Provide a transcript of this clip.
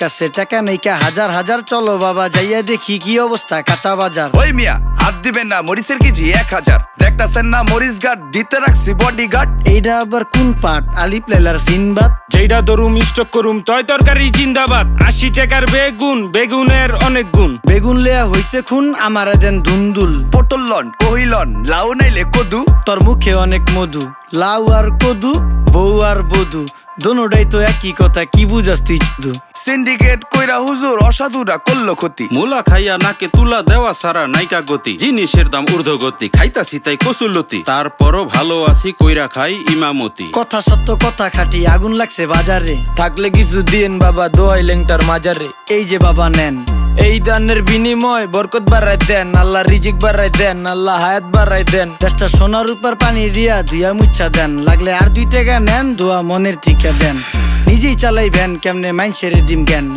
কাছে টাকা নেইকা হাজার হাজার, চলো বাবা যাইয়া দেখি কি অবস্থা কাঁচা বাজার। ওই মিয়া হাত দিবেন না, মরিচের কেজি 1000। দেখতাছেন না মরিচ গার্ড দিতে রাখছি বডি গার্ড। এইটা আবার কোন পাট? আলিপ লেলার সিনবাদ। যেইটা ধরুম স্টক করুম তয় তরকারি জিন্দাবাদ। 80 টাকার বেগুন, বেগুনের অনেক গুণ। বেগুন লেয়া হইছে খুন, আমারে দেন দুন্দুল। পটল লন কহিলন, লাউ নাইলে কদু। তোর মুখে অনেক মধু, লাউ আর কদু, বউ আর বধু, দোনোটাই তো একই কথা, কি বুঝাস তুই শুধু? সিন্ডিকেট কইরা হুজুর অসাধুরা করলো ক্ষতি। মুলা খাইয়া নাকে তুলা দেওয়া সারা নাইকা গতি। জিনিসের দাম ঊর্ধ্বগতি, খাইতাছি তাই কসুলতি। তারপরও ভালো আছি কইরা খাই ইমামতি। কথা সত্য কথা খাটি, আগুন লাগছে বাজারে। থাকলে কিছু দিন বাবা, দোয়াই লেংটার মাজারে। এই যে বাবা নেন, এই দানের বিনিময় বরকত বাড়াই দেন, আল্লাহ রিজিক বাড়াই দেন, আল্লাহ হায়াত বাড়াই দেন। দেশটা সোনার উপর পানি দিয়া ধুয়া মুচ্ছা দেন, লাগলে আর 2 টাকা নেন, দোয়া মনের ঠিকা দেন। নিজেই চালাই ভ্যান, কেমনে মাইনসেরে দিম জ্ঞান।